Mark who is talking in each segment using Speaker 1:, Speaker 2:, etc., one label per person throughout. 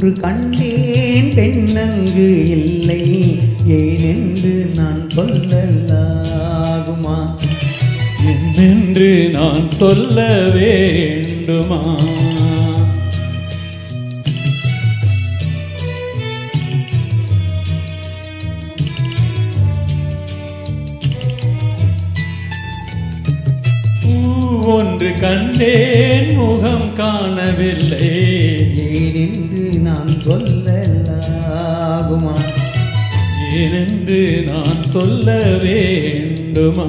Speaker 1: ஒன்று கண்டேன் பெண்ணங்கு இல்லை ஏனென்று நான் சொல்லலாகுமா
Speaker 2: என்னென்று நான் சொல்ல வேண்டுமா ஒன்று கண்டேன் முகம் காணவில்லை
Speaker 1: ஏனென்று நான் சொல்லலாகுமா
Speaker 2: ஏனென்று நான் சொல்ல வேண்டுமா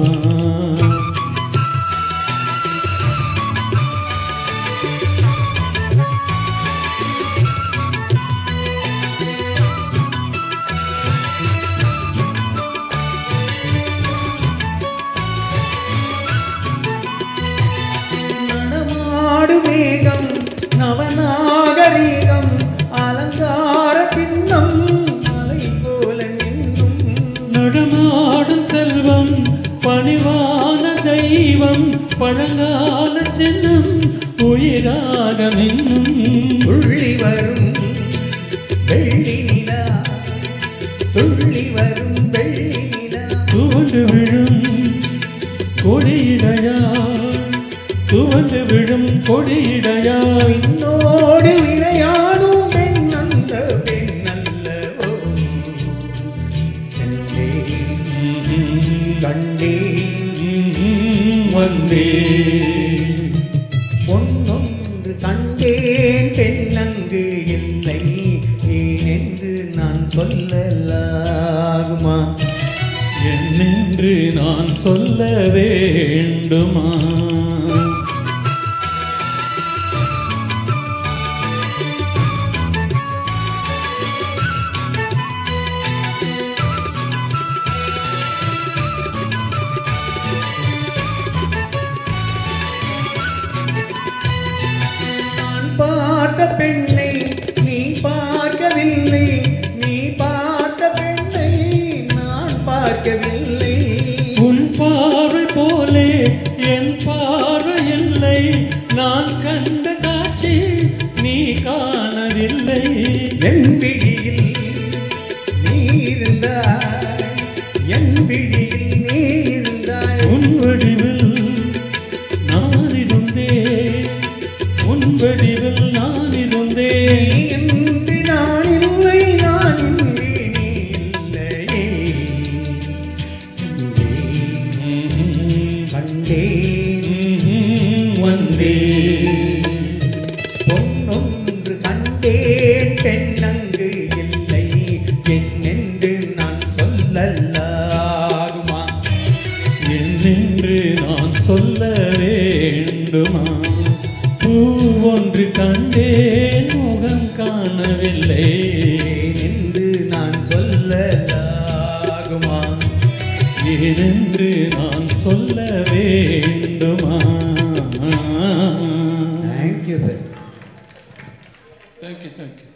Speaker 1: மேகம் நவநாகரீகம் அலங்கார சின்னம் மலை போல நின்னும்
Speaker 2: நடமாடும் செல்வம் பணிவான தெய்வம் பழங்கால சின்னம் உயிராக மின்னும்
Speaker 1: துள்ளி வரும் வெள்ளி நிலா துள்ளி வரும் வெள்ளி நிலா
Speaker 2: துவண்டு விழும் கொடியிடையா துவண்டு விழும் கொடியிடையா
Speaker 1: என்னோடு விளையாடும் பெண் அந்த பெண் அல்லவோ சென்றேன் கண்டேன்
Speaker 2: வந்தேன்
Speaker 1: பொன்னொன்று கண்டேன் பெண் அங்கு இல்லை ஏனென்று நான் சொல்லலாகுமா
Speaker 2: என்னென்று நான் சொல்ல வேண்டுமா
Speaker 1: பார்த்த பெண்ணை நீ பார்க்கவில்லை நீ பார்த்த பெண்ணை நான் பார்க்கவில்லை
Speaker 2: உன் பார்வை போலே என் பார்வை இல்லை நான் கண்ட காட்சி நீ காணவில்லை
Speaker 1: என் விழியில் நீ இருந்தாய் என் விழியில் நீ இருந்தாய்
Speaker 2: உன் வடிவில் நான் இருந்தேன் உன் வடிவில் நான் இருந்தேன்
Speaker 1: என்று நான் இல்லை நான் இன்றி நீ இல்லையே கண்டேன்
Speaker 2: வந்தேன்
Speaker 1: பொன்னொன்று கண்டேன் பெண்ணங்கு இல்லை என்னென்று நான் சொல்லலாகுமா
Speaker 2: என்னென்று நான் சொல்ல வேண்டுமா பூ ஒன்று கண்டேன் முகம் காணவில்லை
Speaker 1: என்று நான் சொல்லலாகுமா
Speaker 2: ஏனென்று நான் சொல்ல வேண்டுமா
Speaker 1: தேங்க்யூ சார்
Speaker 2: தேங்க்யூ